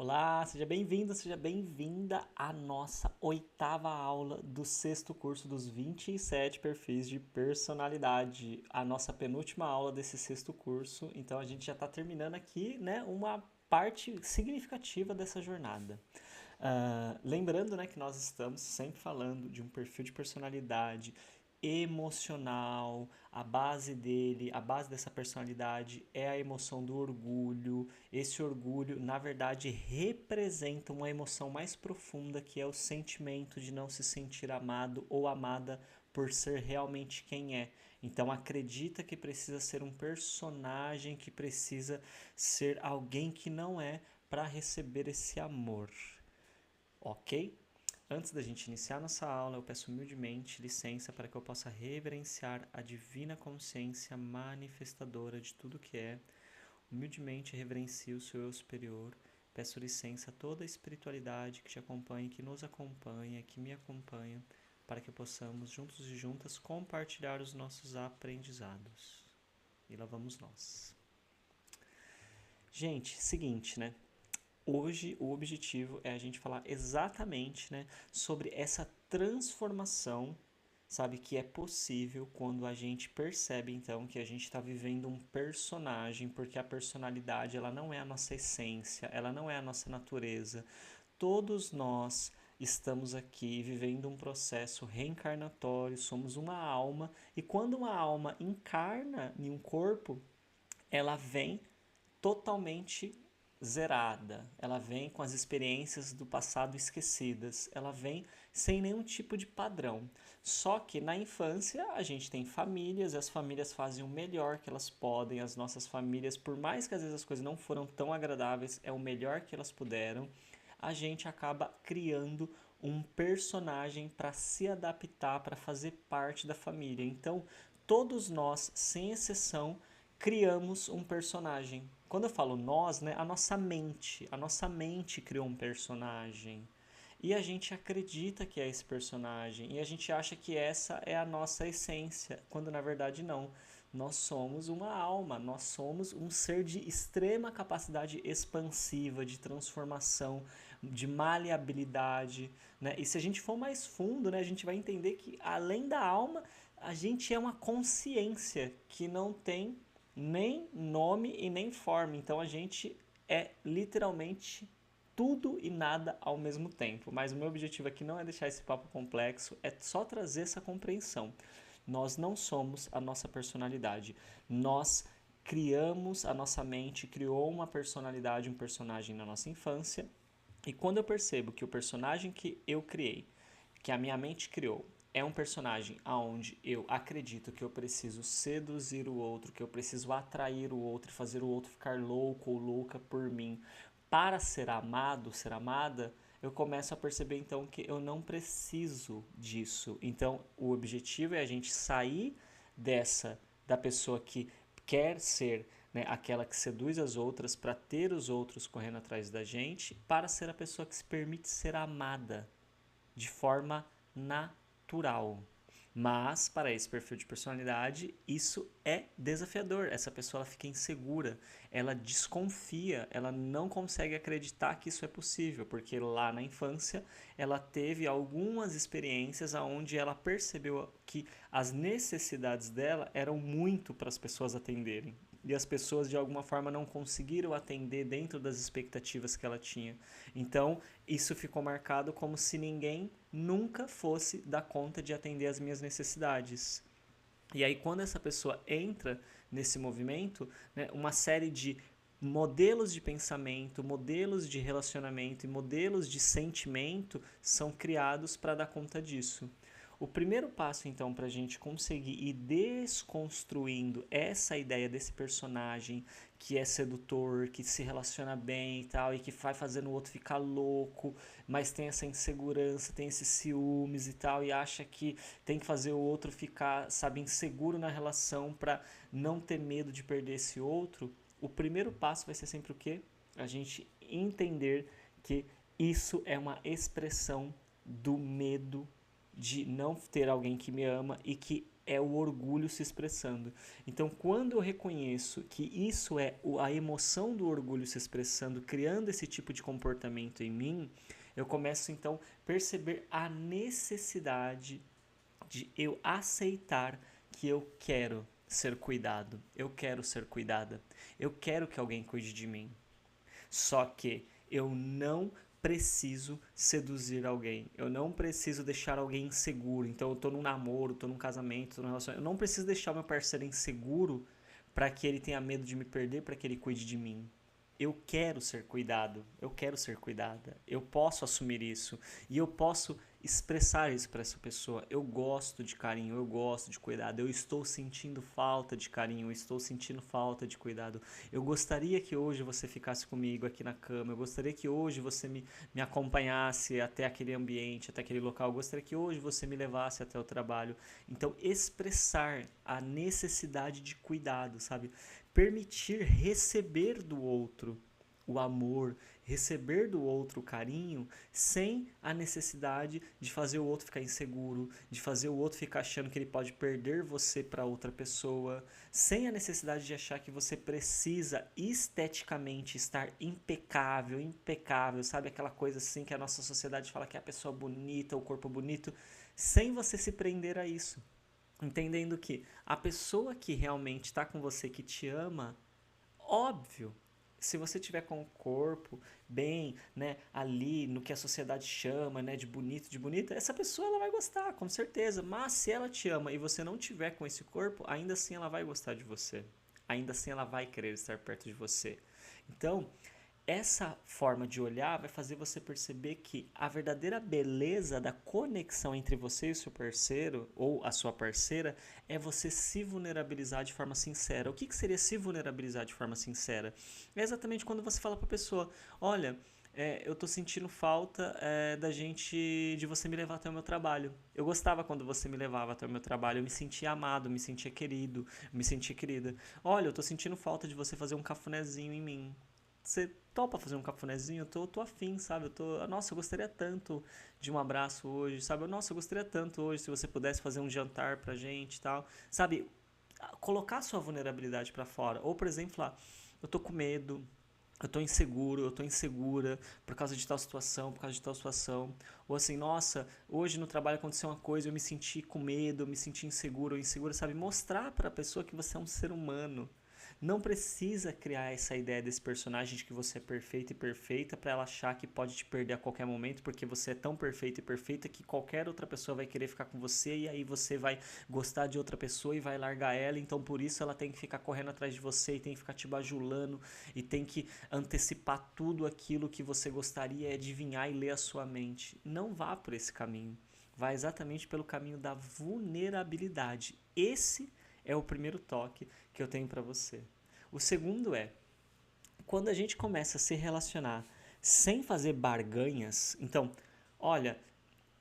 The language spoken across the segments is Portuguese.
Olá, seja bem-vindo, seja bem-vinda à nossa oitava aula do sexto curso dos 27 perfis de personalidade. A nossa penúltima aula desse sexto curso, então a gente já está terminando aqui, né, uma parte significativa dessa jornada. Lembrando, né, que nós estamos sempre falando de um perfil de personalidade emocional, a base dele, a base dessa personalidade é a emoção do orgulho. Esse orgulho, na verdade, representa uma emoção mais profunda, que é o sentimento de não se sentir amado ou amada por ser realmente quem é. Então acredita que precisa ser um personagem, que precisa ser alguém que não é para receber esse amor. Ok? Antes da gente iniciar nossa aula, eu peço humildemente licença para que eu possa reverenciar a divina consciência manifestadora de tudo que é. Humildemente reverencio o seu eu superior. Peço licença a toda a espiritualidade que te acompanha, que nos acompanha, que me acompanha, para que possamos, juntos e juntas, compartilhar os nossos aprendizados. E lá vamos nós. Gente, seguinte, né? Hoje o objetivo é a gente falar exatamente, né, sobre essa transformação, sabe, que é possível quando a gente percebe então que a gente está vivendo um personagem, porque a personalidade ela não é a nossa essência, ela não é a nossa natureza. Todos nós estamos aqui vivendo um processo reencarnatório, somos uma alma, e quando uma alma encarna em um corpo, ela vem totalmente zerada. Ela vem com as experiências do passado esquecidas. Ela vem sem nenhum tipo de padrão. Só que na infância a gente tem famílias, e as famílias fazem o melhor que elas podem. As nossas famílias, por mais que às vezes as coisas não foram tão agradáveis, é o melhor que elas puderam. A gente acaba criando um personagem para se adaptar, para fazer parte da família. Então, todos nós, sem exceção, criamos um personagem. Quando eu falo nós, né, a nossa mente criou um personagem. E a gente acredita que é esse personagem, e a gente acha que essa é a nossa essência, quando na verdade não. Nós somos uma alma, nós somos um ser de extrema capacidade expansiva, de transformação, de maleabilidade, né? E se a gente for mais fundo, né, a gente vai entender que além da alma, a gente é uma consciência que não tem nem nome e nem forma. Então a gente é literalmente tudo e nada ao mesmo tempo. Mas o meu objetivo aqui não é deixar esse papo complexo, é só trazer essa compreensão. Nós não somos a nossa personalidade. Nós criamos, a nossa mente criou uma personalidade, um personagem na nossa infância. E quando eu percebo que o personagem que eu criei, que a minha mente criou, é um personagem aonde eu acredito que eu preciso seduzir o outro, que eu preciso atrair o outro e fazer o outro ficar louco ou louca por mim para ser amado, ser amada, eu começo a perceber então que eu não preciso disso. Então, o objetivo é a gente sair dessa da pessoa que quer ser, né, aquela que seduz as outras para ter os outros correndo atrás da gente, para ser a pessoa que se permite ser amada de forma natural. Mas, para esse perfil de personalidade, isso é desafiador. Essa pessoa ela fica insegura, ela desconfia, ela não consegue acreditar que isso é possível, porque lá na infância ela teve algumas experiências onde ela percebeu que as necessidades dela eram muito para as pessoas atenderem. E as pessoas de alguma forma não conseguiram atender dentro das expectativas que ela tinha. Então, isso ficou marcado como se ninguém nunca fosse dar conta de atender as minhas necessidades. E aí, quando essa pessoa entra nesse movimento, né, uma série de modelos de pensamento, modelos de relacionamento e modelos de sentimento são criados para dar conta disso. O primeiro passo, então, para a gente conseguir ir desconstruindo essa ideia desse personagem que é sedutor, que se relaciona bem e tal, e que vai fazendo o outro ficar louco, mas tem essa insegurança, tem esses ciúmes e tal, e acha que tem que fazer o outro ficar, sabe, inseguro na relação para não ter medo de perder esse outro. O primeiro passo vai ser sempre o quê? A gente entender que isso é uma expressão do medo de não ter alguém que me ama e que é o orgulho se expressando. Então, quando eu reconheço que isso é a emoção do orgulho se expressando, criando esse tipo de comportamento em mim, eu começo então a perceber a necessidade de eu aceitar que eu quero ser cuidado, eu quero ser cuidada, eu quero que alguém cuide de mim. Só que eu não preciso seduzir alguém. Eu não preciso deixar alguém inseguro. Então eu tô num namoro, tô num casamento, tô num relacionamento. Eu não preciso deixar o meu parceiro inseguro para que ele tenha medo de me perder, para que ele cuide de mim. Eu quero ser cuidado, eu quero ser cuidada. Eu posso assumir isso e eu posso expressar isso para essa pessoa. Eu gosto de carinho, eu gosto de cuidado. Eu estou sentindo falta de carinho, eu estou sentindo falta de cuidado. Eu gostaria que hoje você ficasse comigo aqui na cama. Eu gostaria que hoje você me acompanhasse até aquele ambiente, até aquele local. Eu gostaria que hoje você me levasse até o trabalho. Então, expressar a necessidade de cuidado, sabe? Permitir receber do outro o amor, receber do outro o carinho, sem a necessidade de fazer o outro ficar inseguro, de fazer o outro ficar achando que ele pode perder você para outra pessoa, sem a necessidade de achar que você precisa esteticamente estar impecável, impecável, sabe? Aquela coisa assim que a nossa sociedade fala que é a pessoa bonita, o corpo bonito, sem você se prender a isso. Entendendo que a pessoa que realmente está com você, que te ama, óbvio, se você tiver com o corpo bem, né, ali no que a sociedade chama, né, de bonita, essa pessoa ela vai gostar, com certeza. Mas se ela te ama e você não tiver com esse corpo, ainda assim ela vai gostar de você. Ainda assim ela vai querer estar perto de você. Então, essa forma de olhar vai fazer você perceber que a verdadeira beleza da conexão entre você e o seu parceiro ou a sua parceira é você se vulnerabilizar de forma sincera. O que seria se vulnerabilizar de forma sincera? É exatamente quando você fala para a pessoa, olha, eu tô sentindo falta de você me levar até o meu trabalho. Eu gostava quando você me levava até o meu trabalho, eu me sentia amado, me sentia querido, me sentia querida. Olha, eu tô sentindo falta de você fazer um cafunézinho em mim. Você topa fazer um cafunézinho? Eu tô afim, sabe? Nossa, eu gostaria tanto de um abraço hoje, sabe? Nossa, eu gostaria tanto hoje se você pudesse fazer um jantar pra gente e tal. Sabe? Colocar sua vulnerabilidade pra fora. Ou, por exemplo, lá, eu tô com medo, eu tô inseguro, eu tô insegura por causa de tal situação, por causa de tal situação. Ou assim, nossa, hoje no trabalho aconteceu uma coisa, eu me senti com medo, eu me senti inseguro ou insegura, sabe? Mostrar pra pessoa que você é um ser humano. Não precisa criar essa ideia desse personagem de que você é perfeito e perfeita para ela achar que pode te perder a qualquer momento, porque você é tão perfeito e perfeita que qualquer outra pessoa vai querer ficar com você e aí você vai gostar de outra pessoa e vai largar ela, então por isso ela tem que ficar correndo atrás de você e tem que ficar te bajulando e tem que antecipar tudo aquilo que você gostaria, adivinhar e ler a sua mente. Não vá por esse caminho. Vá exatamente pelo caminho da vulnerabilidade. Esse é o primeiro toque que eu tenho para você. O segundo é, quando a gente começa a se relacionar sem fazer barganhas, então, olha,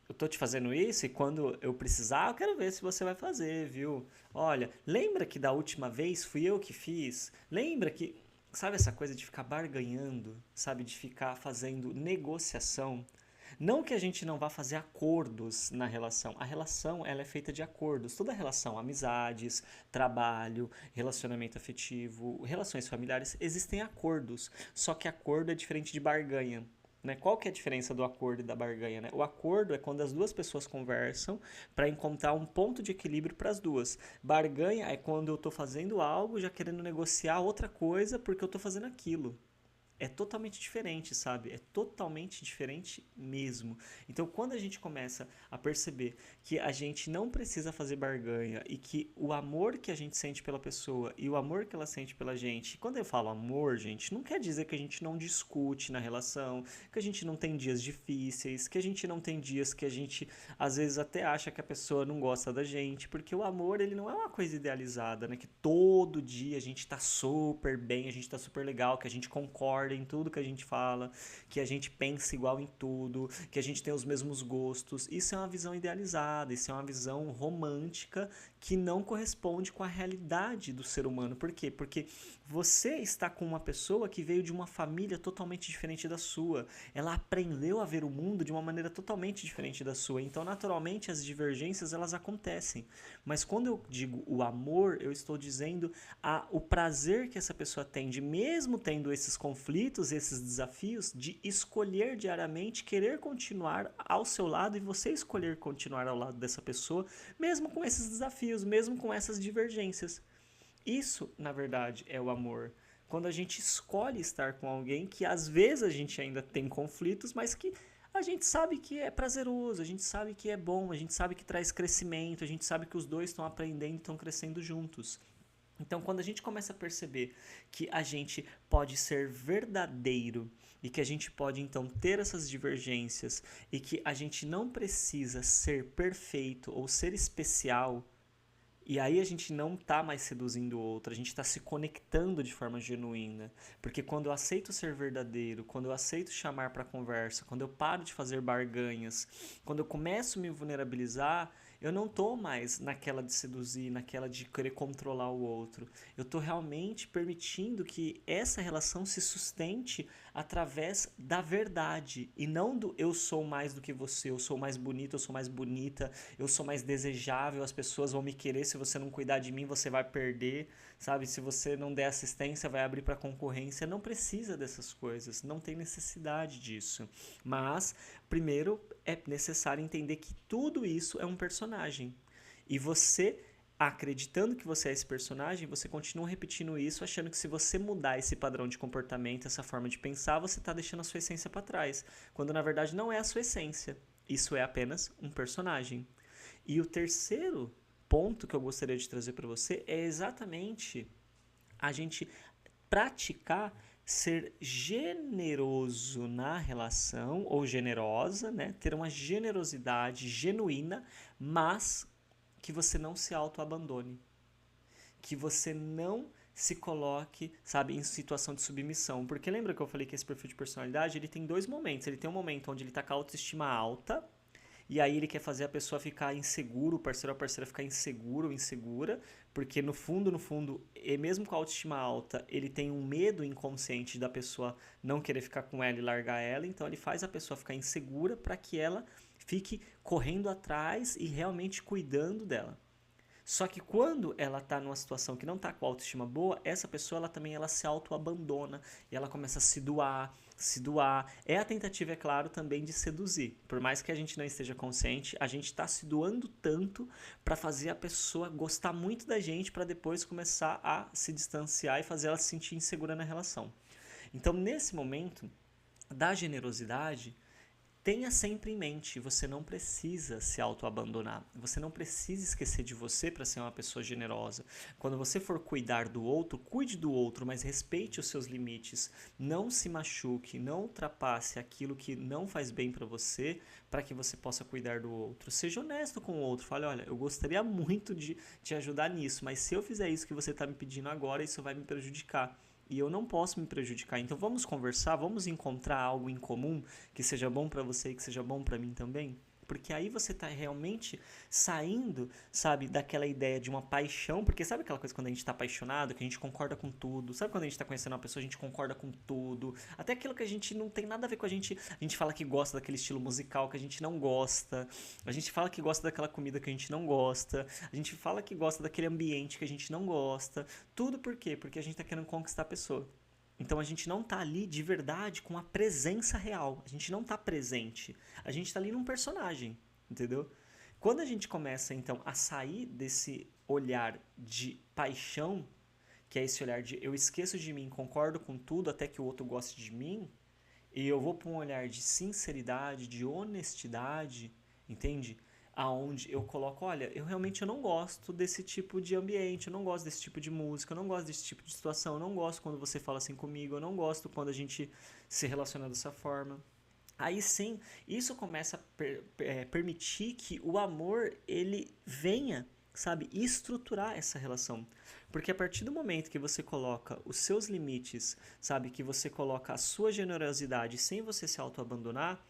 eu tô te fazendo isso e quando eu precisar, eu quero ver se você vai fazer, viu? Olha, lembra que da última vez fui eu que fiz? Lembra que, sabe essa coisa de ficar barganhando, sabe, de ficar fazendo negociação? Não que a gente não vá fazer acordos na relação. A relação ela é feita de acordos. Toda relação, amizades, trabalho, relacionamento afetivo, relações familiares, existem acordos. Só que acordo é diferente de barganha. Né? Qual que é a diferença do acordo e da barganha? Né? O acordo é quando as duas pessoas conversam para encontrar um ponto de equilíbrio para as duas. Barganha é quando eu estou fazendo algo já querendo negociar outra coisa porque eu estou fazendo aquilo. É totalmente diferente, sabe? É totalmente diferente mesmo. Então, quando a gente começa a perceber que a gente não precisa fazer barganha e que o amor que a gente sente pela pessoa e o amor que ela sente pela gente, quando eu falo amor, gente, não quer dizer que a gente não discute na relação, que a gente não tem dias difíceis, que a gente não tem dias que a gente às vezes até acha que a pessoa não gosta da gente, porque o amor, ele não é uma coisa idealizada, né? Que todo dia a gente tá super bem, a gente tá super legal, que a gente concorda em tudo que a gente fala, que a gente pensa igual em tudo, que a gente tem os mesmos gostos. Isso é uma visão idealizada, isso é uma visão romântica que não corresponde com a realidade do ser humano. Por quê? Porque Você está com uma pessoa que veio de uma família totalmente diferente da sua. Ela aprendeu a ver o mundo de uma maneira totalmente diferente da sua. Então, naturalmente, as divergências elas acontecem. Mas quando eu digo o amor, eu estou dizendo o prazer que essa pessoa tem de, mesmo tendo esses conflitos, esses desafios, de escolher diariamente querer continuar ao seu lado e você escolher continuar ao lado dessa pessoa, mesmo com esses desafios, mesmo com essas divergências. Isso, na verdade, é o amor. Quando a gente escolhe estar com alguém que às vezes a gente ainda tem conflitos, mas que a gente sabe que é prazeroso, a gente sabe que é bom, a gente sabe que traz crescimento, a gente sabe que os dois estão aprendendo e estão crescendo juntos. Então, quando a gente começa a perceber que a gente pode ser verdadeiro e que a gente pode então ter essas divergências e que a gente não precisa ser perfeito ou ser especial, e aí a gente não tá mais seduzindo o outro, a gente está se conectando de forma genuína. Porque quando eu aceito ser verdadeiro, quando eu aceito chamar para conversa, quando eu paro de fazer barganhas, quando eu começo a me vulnerabilizar, eu não tô mais naquela de seduzir, naquela de querer controlar o outro. Eu tô realmente permitindo que essa relação se sustente através da verdade e não do eu sou mais do que você, eu sou mais bonito, eu sou mais bonita, eu sou mais desejável, as pessoas vão me querer, se você não cuidar de mim, você vai perder, sabe? Se você não der assistência, vai abrir para concorrência. Não precisa dessas coisas, não tem necessidade disso. Mas, primeiro, é necessário entender que tudo isso é um personagem. E você, acreditando que você é esse personagem, você continua repetindo isso, achando que se você mudar esse padrão de comportamento, essa forma de pensar, você está deixando a sua essência para trás. Quando na verdade não é a sua essência. Isso é apenas um personagem. E o terceiro ponto que eu gostaria de trazer para você é exatamente a gente praticar ser generoso na relação, ou generosa, né? Ter uma generosidade genuína, mas que você não se autoabandone. Que você não se coloque, sabe, em situação de submissão. Porque lembra que eu falei que esse perfil de personalidade, ele tem dois momentos. Ele tem um momento onde ele está com a autoestima alta, e aí ele quer fazer a pessoa ficar inseguro, o parceiro ou a parceira ficar inseguro ou insegura, porque no fundo, e mesmo com a autoestima alta, ele tem um medo inconsciente da pessoa não querer ficar com ela e largar ela, então ele faz a pessoa ficar insegura para que ela fique correndo atrás e realmente cuidando dela. Só que quando ela tá numa situação que não tá com autoestima boa, essa pessoa ela se autoabandona e ela começa a se doar, se doar. É a tentativa, é claro, também de seduzir. Por mais que a gente não esteja consciente, a gente tá se doando tanto para fazer a pessoa gostar muito da gente para depois começar a se distanciar e fazer ela se sentir insegura na relação. Então, nesse momento da generosidade, tenha sempre em mente, você não precisa se autoabandonar. Você não precisa esquecer de você para ser uma pessoa generosa. Quando você for cuidar do outro, cuide do outro, mas respeite os seus limites. Não se machuque, não ultrapasse aquilo que não faz bem para você, para que você possa cuidar do outro. Seja honesto com o outro. Fale, olha, eu gostaria muito de te ajudar nisso, mas se eu fizer isso que você está me pedindo agora, isso vai me prejudicar. E eu não posso me prejudicar. Então vamos conversar, vamos encontrar algo em comum que seja bom para você e que seja bom para mim também. Porque aí você tá realmente saindo, sabe, daquela ideia de uma paixão. Porque sabe aquela coisa quando a gente tá apaixonado, que a gente concorda com tudo? Sabe quando a gente tá conhecendo uma pessoa, a gente concorda com tudo? Até aquilo que a gente não tem nada a ver com a gente fala que gosta daquele estilo musical que a gente não gosta. A gente fala que gosta daquela comida que a gente não gosta. A gente fala que gosta daquele ambiente que a gente não gosta. Tudo por quê? Porque a gente tá querendo conquistar a pessoa. Então a gente não tá ali de verdade com a presença real. A gente não tá presente. A gente tá ali num personagem, entendeu? Quando a gente começa então a sair desse olhar de paixão, que é esse olhar de eu esqueço de mim, concordo com tudo até que o outro goste de mim, e eu vou para um olhar de sinceridade, de honestidade, entende? Aonde eu coloco, olha, eu não gosto desse tipo de ambiente, eu não gosto desse tipo de música, eu não gosto desse tipo de situação, eu não gosto quando você fala assim comigo, eu não gosto quando a gente se relaciona dessa forma. Aí sim, isso começa a permitir que o amor ele venha, sabe, estruturar essa relação. Porque a partir do momento que você coloca os seus limites, sabe, que você coloca a sua generosidade sem você se autoabandonar,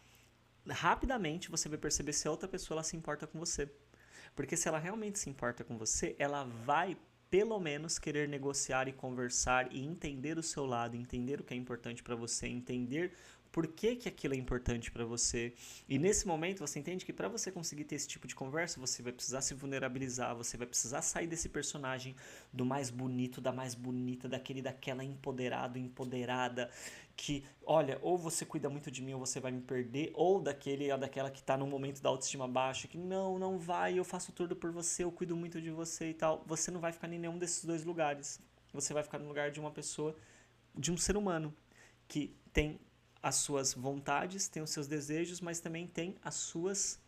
rapidamente você vai perceber se a outra pessoa ela se importa com você. Porque se ela realmente se importa com você, ela vai pelo menos querer negociar e conversar e entender o seu lado, entender o que é importante para você, entender por que que aquilo é importante para você. E nesse momento você entende que para você conseguir ter esse tipo de conversa, você vai precisar se vulnerabilizar, você vai precisar sair desse personagem do mais bonito, da mais bonita, daquela empoderado, empoderada, que, olha, ou você cuida muito de mim ou você vai me perder, ou daquele ou daquela que tá num momento da autoestima baixa, que não vai, eu faço tudo por você, eu cuido muito de você e tal. Você não vai ficar em nenhum desses dois lugares. Você vai ficar no lugar de uma pessoa, de um ser humano, que tem as suas vontades, tem os seus desejos, mas também tem as suas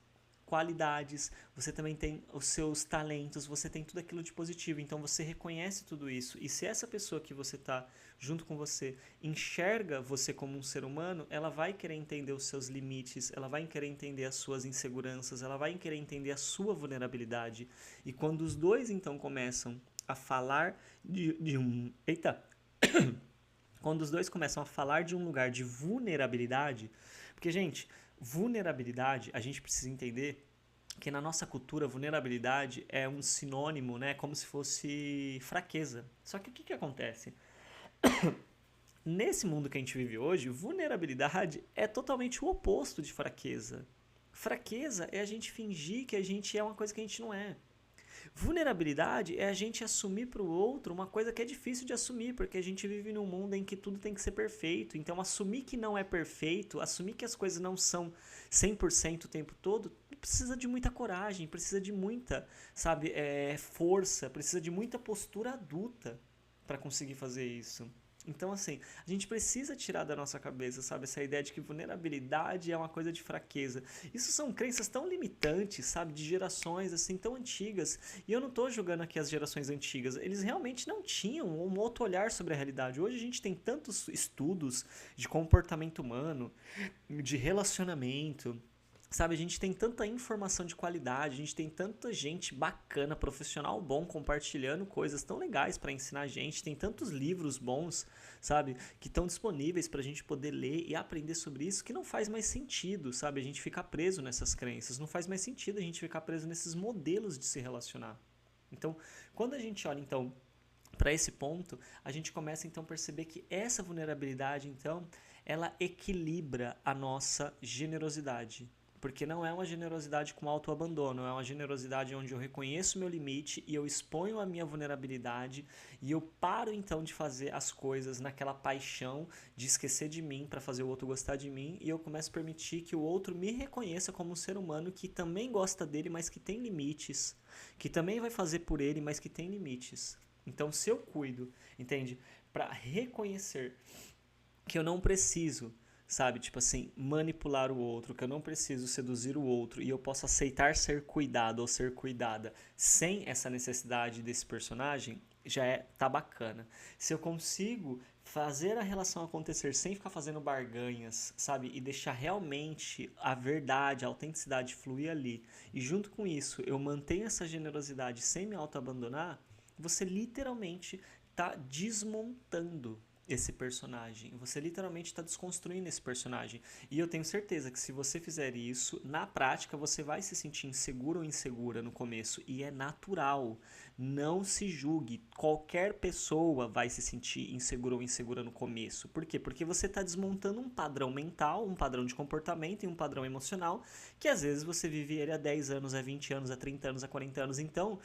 qualidades, você também tem os seus talentos, você tem tudo aquilo de positivo, então você reconhece tudo isso. E se essa pessoa que você está junto com você enxerga você como um ser humano, ela vai querer entender os seus limites, ela vai querer entender as suas inseguranças, ela vai querer entender a sua vulnerabilidade. E quando os dois então começam a falar de um. Eita! Quando os dois começam a falar de um lugar de vulnerabilidade, porque, gente, vulnerabilidade, a gente precisa entender que na nossa cultura, vulnerabilidade é um sinônimo, né, como se fosse fraqueza. Só que o que acontece? Nesse mundo que a gente vive hoje, vulnerabilidade é totalmente o oposto de fraqueza. Fraqueza é a gente fingir que a gente é uma coisa que a gente não é. Vulnerabilidade é a gente assumir para o outro uma coisa que é difícil de assumir, porque a gente vive num mundo em que tudo tem que ser perfeito. Então, assumir que não é perfeito, assumir que as coisas não são 100% o tempo todo, precisa de muita coragem, precisa de muita, sabe, força, precisa de muita postura adulta para conseguir fazer isso. Então, assim, a gente precisa tirar da nossa cabeça, sabe, essa ideia de que vulnerabilidade é uma coisa de fraqueza. Isso são crenças tão limitantes, sabe, de gerações, assim, tão antigas. E eu não tô julgando aqui as gerações antigas. Eles realmente não tinham um outro olhar sobre a realidade. Hoje a gente tem tantos estudos de comportamento humano, de relacionamento. Sabe, a gente tem tanta informação de qualidade, a gente tem tanta gente bacana, profissional bom, compartilhando coisas tão legais para ensinar a gente, tem tantos livros bons, sabe, que estão disponíveis para a gente poder ler e aprender sobre isso, que não faz mais sentido, sabe, a gente ficar preso nessas crenças, não faz mais sentido a gente ficar preso nesses modelos de se relacionar. Então, quando a gente olha, então, para esse ponto, a gente começa, então, a perceber que essa vulnerabilidade, então, ela equilibra a nossa generosidade. Porque não é uma generosidade com autoabandono, é uma generosidade onde eu reconheço o meu limite e eu exponho a minha vulnerabilidade e eu paro então de fazer as coisas naquela paixão de esquecer de mim para fazer o outro gostar de mim e eu começo a permitir que o outro me reconheça como um ser humano que também gosta dele, mas que tem limites, que também vai fazer por ele, mas que tem limites. Então, se eu cuido, entende? Para reconhecer que eu não preciso, sabe, tipo assim, manipular o outro, que eu não preciso seduzir o outro e eu posso aceitar ser cuidado ou ser cuidada sem essa necessidade desse personagem, tá bacana. Se eu consigo fazer a relação acontecer sem ficar fazendo barganhas, sabe, e deixar realmente a verdade, a autenticidade fluir ali, e junto com isso eu mantenho essa generosidade sem me autoabandonar, você literalmente tá desmontando esse personagem. Você literalmente está desconstruindo esse personagem. E eu tenho certeza que se você fizer isso, na prática você vai se sentir inseguro ou insegura no começo. E é natural. Não se julgue. Qualquer pessoa vai se sentir inseguro ou insegura no começo. Por quê? Porque você está desmontando um padrão mental, um padrão de comportamento e um padrão emocional que às vezes você vive ele há 10 anos, há 20 anos, há 30 anos, há 40 anos. Então,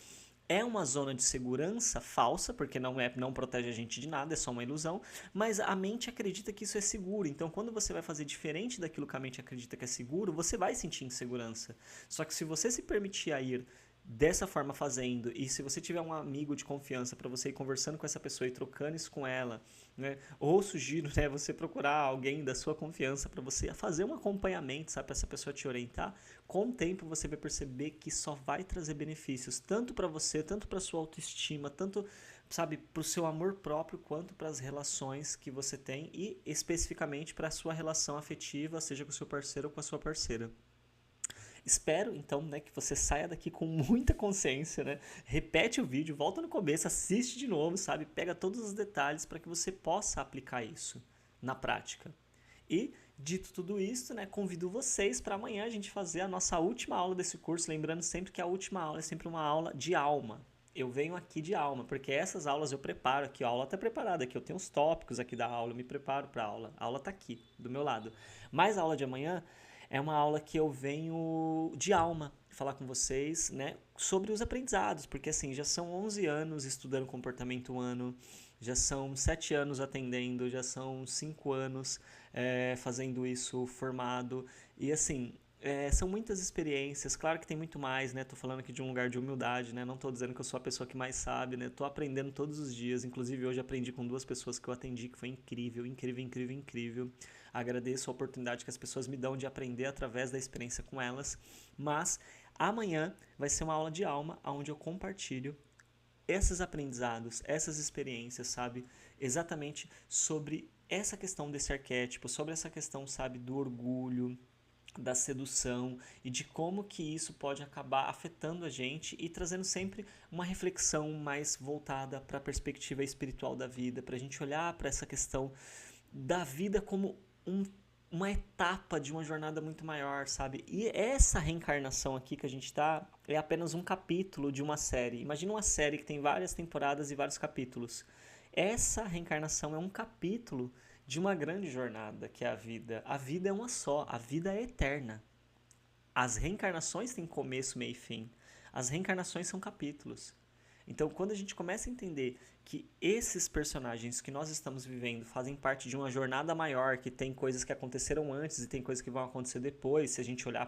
é uma zona de segurança falsa, porque não protege a gente de nada, é só uma ilusão, mas a mente acredita que isso é seguro. Então, quando você vai fazer diferente daquilo que a mente acredita que é seguro, você vai sentir insegurança. Só que se você se permitir a ir dessa forma fazendo, e se você tiver um amigo de confiança para você ir conversando com essa pessoa e trocando isso com ela, né? Ou sugiro, né, você procurar alguém da sua confiança para você fazer um acompanhamento, sabe, para essa pessoa te orientar. Com o tempo você vai perceber que só vai trazer benefícios, tanto para você, tanto para sua autoestima, tanto, sabe, para o seu amor próprio, quanto para as relações que você tem e especificamente para a sua relação afetiva, seja com o seu parceiro ou com a sua parceira. Espero, então, né, que você saia daqui com muita consciência, né? Repete o vídeo, volta no começo, assiste de novo, sabe? Pega todos os detalhes para que você possa aplicar isso na prática. E, dito tudo isso, né, convido vocês para amanhã a gente fazer a nossa última aula desse curso, lembrando sempre que a última aula é sempre uma aula de alma. eu venho aqui de alma, porque essas aulas eu preparo aqui, a aula tá preparada aqui, eu tenho os tópicos aqui da aula, eu me preparo para a aula tá aqui, do meu lado. Mas a aula de amanhã é uma aula que eu venho de alma falar com vocês, né, sobre os aprendizados, porque assim, já são 11 anos estudando comportamento humano, já são 7 anos atendendo, já são 5 anos fazendo isso formado, e assim, são muitas experiências, claro que tem muito mais, né? Tô falando aqui de um lugar de humildade, né? Não tô dizendo que eu sou a pessoa que mais sabe, né? Tô aprendendo todos os dias, inclusive hoje aprendi com 2 pessoas que eu atendi, que foi incrível, incrível, incrível, incrível. Agradeço a oportunidade que as pessoas me dão de aprender através da experiência com elas, mas amanhã vai ser uma aula de alma, onde eu compartilho esses aprendizados, essas experiências, sabe? Exatamente sobre essa questão desse arquétipo, sobre essa questão, sabe, do orgulho, da sedução e de como que isso pode acabar afetando a gente e trazendo sempre uma reflexão mais voltada para a perspectiva espiritual da vida, para a gente olhar para essa questão da vida como uma etapa de uma jornada muito maior, sabe? E essa reencarnação aqui que a gente tá é apenas um capítulo de uma série. Imagina uma série que tem várias temporadas e vários capítulos. Essa reencarnação é um capítulo de uma grande jornada, que é a vida. A vida é uma só, a vida é eterna. As reencarnações têm começo, meio e fim. As reencarnações são capítulos. Então, quando a gente começa a entender que esses personagens que nós estamos vivendo fazem parte de uma jornada maior, que tem coisas que aconteceram antes e tem coisas que vão acontecer depois, se a gente olhar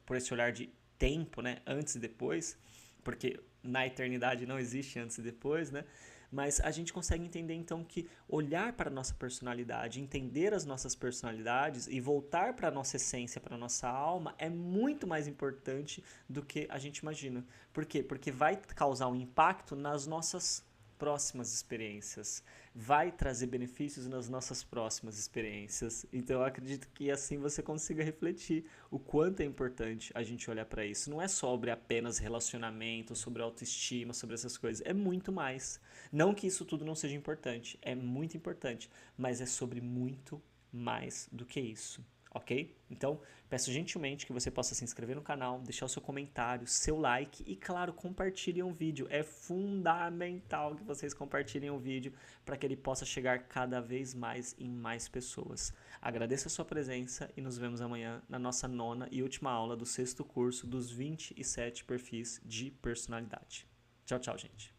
por esse olhar de tempo, né, antes e depois, porque na eternidade não existe antes e depois, né? Mas a gente consegue entender então que olhar para a nossa personalidade, entender as nossas personalidades e voltar para a nossa essência, para a nossa alma, é muito mais importante do que a gente imagina. Por quê? Porque vai causar um impacto nas nossas próximas experiências, vai trazer benefícios nas nossas próximas experiências. Então eu acredito que assim você consiga refletir o quanto é importante a gente olhar para isso. Não é sobre apenas relacionamento, sobre autoestima, sobre essas coisas, é muito mais. Não que isso tudo não seja importante, é muito importante, mas é sobre muito mais do que isso. Ok? Então, peço gentilmente que você possa se inscrever no canal, deixar o seu comentário, seu like e, claro, compartilhem o vídeo. É fundamental que vocês compartilhem o vídeo para que ele possa chegar cada vez mais em mais pessoas. Agradeço a sua presença e nos vemos amanhã na nossa 9ª e última aula do 6º curso dos 27 perfis de personalidade. Tchau, tchau, gente.